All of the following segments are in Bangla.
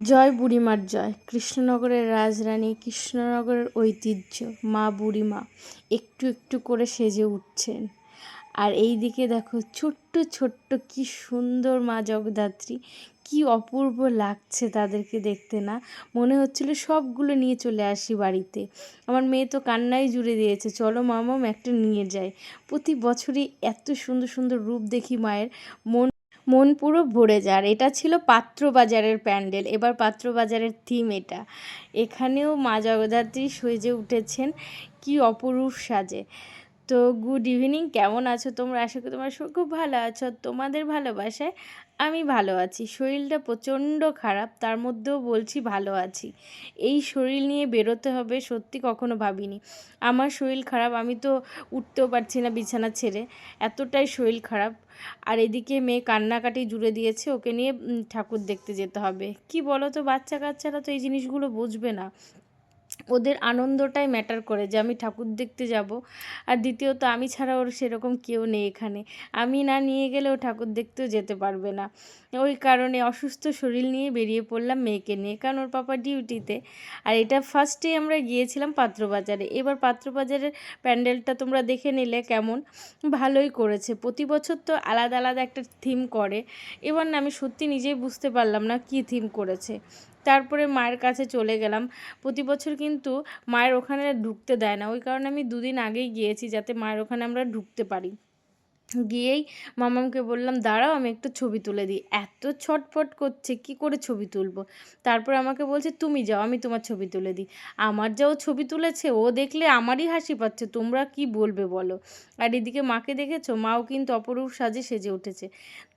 জয় বুড়িমার জয়। কৃষ্ণনগরের রাজরানী, কৃষ্ণনগরের ঐতিহ্য মা বুড়িমা একটু একটু করে সেজে উঠছেন। আর এই দিকে দেখো ছোট্ট ছোট্ট কি সুন্দর মা জগদ্ধাত্রী, কি অপূর্ব লাগছে তাদেরকে দেখতে। না মনে হচ্ছিল সবগুলো নিয়ে চলে আসি বাড়িতে। আমার মেয়ে তো কান্নাই জুড়ে দিয়েছে, চলো মামাম একটা নিয়ে যাই। প্রতি বছরই এত সুন্দর সুন্দর রূপ দেখি মায়ের, মন মন পুরো ভরে যায়। আর এটা ছিল পাত্রবাজারের প্যান্ডেল, এবার পাত্রবাজারের থিম এটা। এখানেও মা জগদ্ধাত্রী সেজে উঠেছেন, কি অপরূপ সাজে। তো গুড ইভিনিং, কেমন আছো তোমরা? আশা করি তোমরা খুব ভালো আছো। তোমাদের ভালোবাসায় আমি ভালো আছি। শরীরটা প্রচণ্ড খারাপ, তার মধ্যেও বলছি ভালো আছি। এই শরীর নিয়ে বেরোতে হবে সত্যি কখনো ভাবিনি। আমার শরীর খারাপ, আমি তো উঠতেও পারছি না বিছানা ছেড়ে, এতটাই শরীর খারাপ। আর এদিকে মেয়ে কান্নাকাটি জুড়ে দিয়েছে, ওকে নিয়ে ঠাকুর দেখতে যেতে হবে। কি বলো তো, বাচ্চা কাচ্চারা তো এই জিনিসগুলো বুঝবে না, ওদের আনন্দটাই ম্যাটার করে যে আমি ঠাকুর দেখতে যাব। আর দ্বিতীয়ত আমি ছাড়া ওর সেরকম কেউ নেই এখানে, আমি না নিয়ে গেলে ও ঠাকুর দেখতেও যেতে পারবে না। ওই কারণে অসুস্থ শরীর নিয়ে বেরিয়ে পড়লাম মেয়েকে নিয়ে, কারণ ওর পাপা ডিউটিতে। আর এটা ফার্স্টেই আমরা গিয়েছিলাম পাত্রবাজারে। এবার পাত্রবাজারের প্যান্ডেলটা তোমরা দেখে নিলে কেমন, ভালোই করেছে। প্রতি বছর তো আলাদা আলাদা একটা থিম করে, এবার না আমি সত্যি নিজেই বুঝতে পারলাম না কী থিম করেছে। তারপরে মায়ের কাছে চলে গেলাম। প্রতি বছর কিন্তু মায়ের ওখানে ঢুকতে দেয় না, ওই কারণে আমি দুদিন আগেই গিয়েছি যাতে মায়ের ওখানে আমরা ঢুকতে পারি। গিয়েই মামামকে বললাম দাঁড়াও আমি একটু ছবি তুলে দিই, এত ছটফট করছে কি করে ছবি তুলবো। তারপর আমাকে বলছে তুমি যাও আমি তোমার ছবি তুলে দিই। আমার যাও ছবি তুলেছে, ও দেখলে আমারই হাসি পাচ্ছে, তোমরা কি বলবে বলো। আর এদিকে মাকে দেখেছো, মাও কিন্তু অপরূপ সাজে সেজে উঠেছে।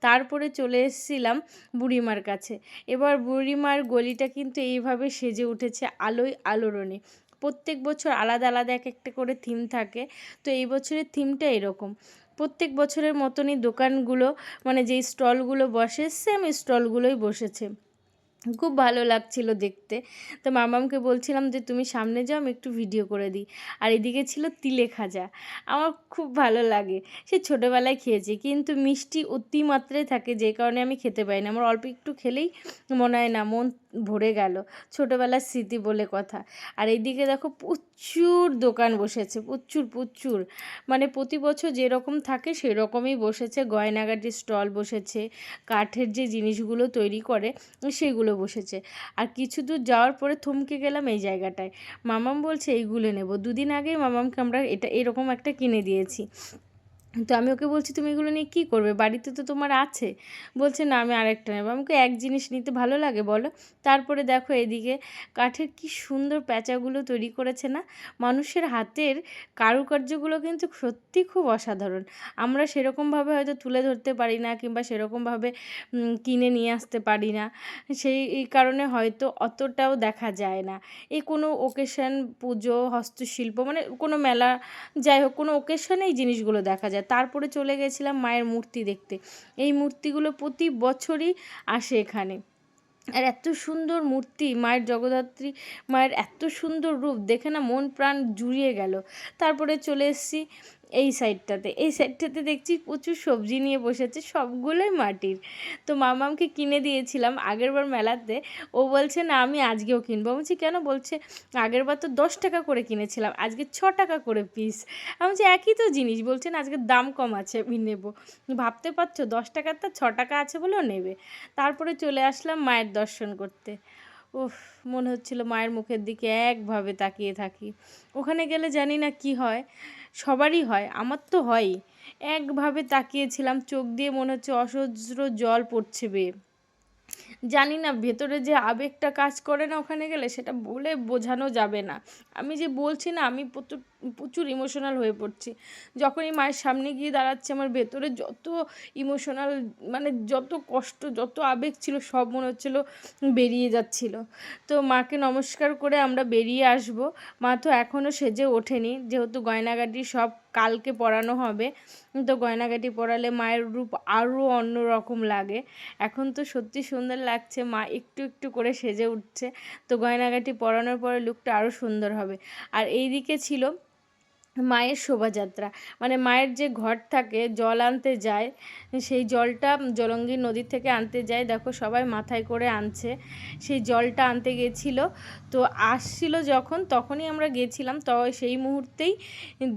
তারপরে চলে এসেছিলাম বুড়িমার কাছে। এবার বুড়িমার গলিটা কিন্তু এইভাবে সেজে উঠেছে আলোয় আলোড়নে। প্রত্যেক বছর আলাদা আলাদা এক একটা করে থিম থাকে, তো এই বছরের থিমটা এরকম। প্রত্যেক বছরের মতনই দোকানগুলো, মানে যেই স্টলগুলো বসে সেম স্টলগুলোই বসেছে। খুব ভালো লাগছিল দেখতে। তো মামামকে বলছিলাম যে তুমি সামনে যাও, আমি একটু ভিডিও করে দিই। আর এদিকে ছিল তিলে খাজা, আমার খুব ভালো লাগে, সে ছোটোবেলায় খেয়েছি, কিন্তু মিষ্টি অতিমাত্রায় থাকে যে কারণে আমি খেতে পারি না। আমার অল্প একটু খেলেই মনে হয় না মন ভরে গেল, ছোটোবেলার স্মৃতি বলে কথা। আর এইদিকে দেখো প্রচুর দোকান বসেছে, প্রচুর প্রচুর, মানে প্রতি বছর যেরকম থাকে সেরকমই বসেছে। গয়নাগাটির স্টল বসেছে, কাঠের যে জিনিসগুলো তৈরি করে সেগুলো বসেছে। আর কিছু দূর যাওয়ার পরে থমকে গেলাম এই জায়গাটায়, মামাম বলছে এইগুলো নেব। দুদিন আগেই মামামকে আমরা এটা এরকম একটা কিনে দিয়েছি। তো আমি ওকে বলছি তুমি এগুলো নিয়ে কী করবে, বাড়িতে তো তোমার আছে। বলছে না আমি আরেকটা নেবো। আমাকে এক জিনিস নিতে ভালো লাগে বলো। তারপরে দেখো এদিকে কাঠের কি সুন্দর প্যাঁচাগুলো তৈরি করেছে না, মানুষের হাতের কারুকার্যগুলো কিন্তু সত্যি খুব অসাধারণ। আমরা সেরকমভাবে হয়তো তুলে ধরতে পারি না, কিংবা সেরকমভাবে কিনে নিয়ে আসতে পারি না, সেই এই কারণে হয়তো অতটাও দেখা যায় না। এই কোনো ওকেশন, পুজো, হস্তশিল্প, মানে কোনো মেলা, যাই হোক কোনো ওকেশনে এই জিনিসগুলো দেখা যায়। তারপরে চলে গেছিলাম মায়ের মূর্তি দেখতে। এই মূর্তিগুলো প্রতি বছরই আসে এখানে। আর এত সুন্দর মূর্তি, মায়ের জগদ্ধাত্রী মায়ের এত সুন্দর রূপ দেখে না মন প্রাণ জুড়িয়ে গেল। তারপরে চলে এসেছি এই সাইডটাতে। এই সাইডটাতে দেখছি প্রচুর সবজি নিয়ে বসেছে, সবগুলোই মাটির। তো মামামকে কিনে দিয়েছিলাম আগেরবার মেলাতে, ও বলছে না আমি আজকেও কিনবো। বলছি কেন? বলছে আগেরবার তো 10 টাকা করে কিনেছিলাম, আজকে 6 টাকা করে পিস। আমি বলছি একই তো জিনিস। বলছে না আজকে দাম কম আছে আমি নেবো। ভাবতে পারছো 10 টাকার তা 6 টাকা আছে বলেও নেবে। তারপরে চলে আসলাম মায়ের দর্শন করতে। উফ, মনে হচ্ছিল মায়ের মুখের দিকে একভাবে তাকিয়ে থাকি। ওখানে গেলে জানি না কি হয়, সবারই হয়, আমার তো হয়ই। একভাবে তাকিয়েছিলাম, চোখ দিয়ে মনে হচ্ছে অসহ্র জল পড়ছে বেয়ে। জানি না ভেতরে যে আবেগটা কাজ করে না ওখানে গেলে, সেটা বলে বোঝানো যাবে না। আমি যে বলছি না, আমি প্রচুর প্রচুর ইমোশনাল হয়ে পড়ছি যখনই মায়ের সামনে গিয়ে দাঁড়াচ্ছি। আমার ভেতরে যত ইমোশনাল, মানে যত কষ্ট, যত আবেগ ছিল সব মনে হচ্ছিলো বেরিয়ে যাচ্ছিল। তো মাকে নমস্কার করে আমরা বেরিয়ে আসব। মা তো এখনও সেজে ওঠেনি, যেহেতু গয়নাগাটি সব কালকে পরানো হবে। তো গয়নাগাটি পরালে মায়ের রূপ আরও অন্যরকম লাগে। এখন তো সত্যি সুন্দর লাগছে, মা একটু একটু করে সেজে উঠছে। তো গয়নাগাটি পরানোর পরে লুকটা আরও সুন্দর হবে। আর এই দিকে ছিল মায়ের শোভাযাত্রা, মানে মায়ের যে ঘট থাকে জল আনতে যায়, সেই জলটা জলঙ্গির নদীর থেকে আনতে যায়, দেখো সবাই মাথায় করে আনছে, সেই জলটা আনতে গেছিলো। তো আসছিল যখন, তখনই আমরা গেছিলাম, তো সেই মুহূর্তেই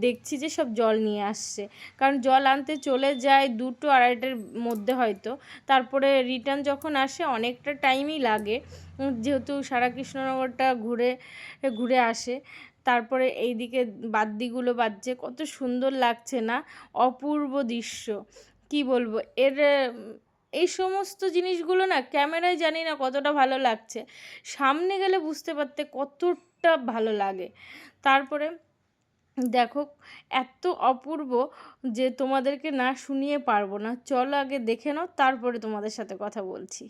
দেখছি যে সব জল নিয়ে আসছে, কারণ জল আনতে চলে যায় 2-2 আড়াইটার মধ্যে হয়তো, তারপরে রিটার্ন যখন আসে অনেকটা টাইমই লাগে, যেহেতু সারা কৃষ্ণনগরটা ঘুরে ঘুরে আসে। তারপরে এইদিকে বাদ্যিগুলো বাজছে, কত সুন্দর লাগছে না, অপূর্ব দৃশ্য, কি বলবো। এই সমস্ত জিনিসগুলো না ক্যামেরায় জানি না কতটা ভালো লাগছে, সামনে গেলে বুঝতে পারতে কতটা ভালো লাগে। তারপরে দেখো এত অপূর্ব যে তোমাদেরকে না শুনিয়ে পারবো না, চলো আগে দেখে নাও, তারপরে তোমাদের সাথে কথা বলছি।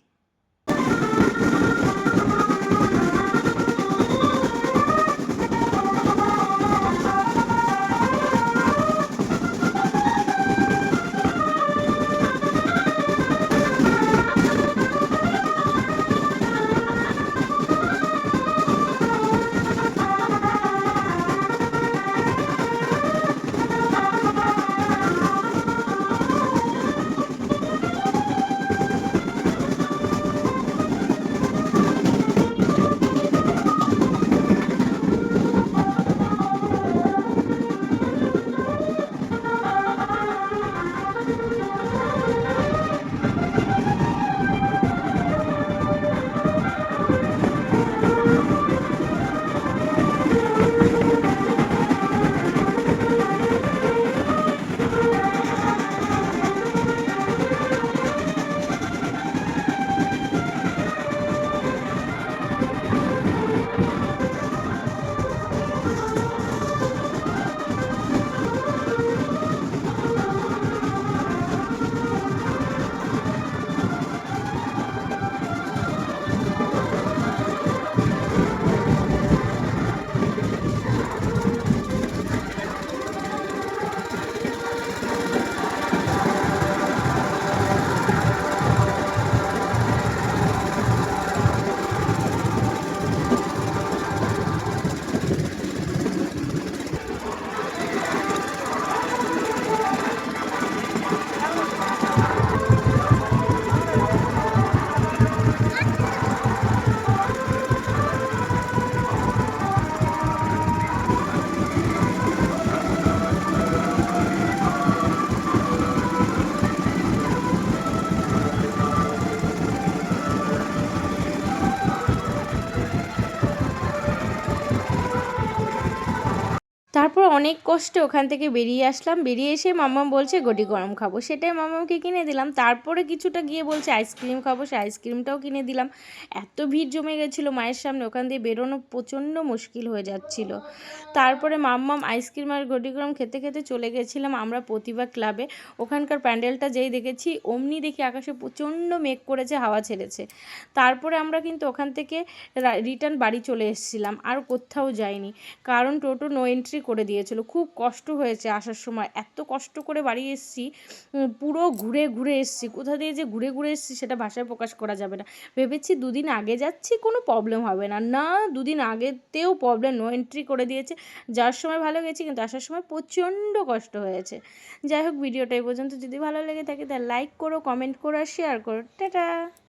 তারপর অনেক কষ্টে ওখান থেকে বেরিয়ে আসলাম, বেরিয়ে এসে মাম্মাম বলছে গটি গরম খাবো, সেটাই মাম্মামকে কিনে দিলাম। তারপরে কিছুটা গিয়ে বলছে আইসক্রিম খাবো, সে আইসক্রিমটাও কিনে দিলাম। এত ভিড় জমে গেছিলো মায়ের সামনে, ওখান দিয়ে বেরোনো প্রচণ্ড মুশকিল হয়ে যাচ্ছিল। তারপরে মাম্মাম আইসক্রিম আর গটি গরম খেতে খেতে চলে গেছিলাম আমরা প্রতিভা ক্লাবে। ওখানকার প্যান্ডেলটা যেই দেখেছি অমনি দেখি আকাশে প্রচণ্ড মেঘ করেছে, হাওয়া ছেড়েছে। তারপরে আমরা কিন্তু ওখান থেকে রিটার্ন বাড়ি চলে এসেছিলাম, আর কোথাও যাইনি, কারণ টোটো নো এন্ট্রি করে দিয়েছিল। খুব কষ্ট হয়েছে আসার সময়, এত কষ্ট করে বাড়ি এসেছি, পুরো ঘুরে ঘুরে এসেছি, কোথা দিয়ে যে ঘুরে ঘুরে এসেছি সেটা ভাষায় প্রকাশ করা যাবে না। ভেবেছি 2 দিন আগে যাচ্ছি কোনো প্রবলেম হবে না, না 2 দিন আগেতেও প্রবলেম, নো এন্ট্রি করে দিয়েছে। যাওয়ার সময় ভালো গেছি, কিন্তু আসার সময় প্রচণ্ড কষ্ট হয়েছে। যাই হোক, ভিডিওটা এই পর্যন্ত, যদি ভালো লেগে থাকে তাহলে লাইক করো, কমেন্ট করো আর শেয়ার করো। টাটা।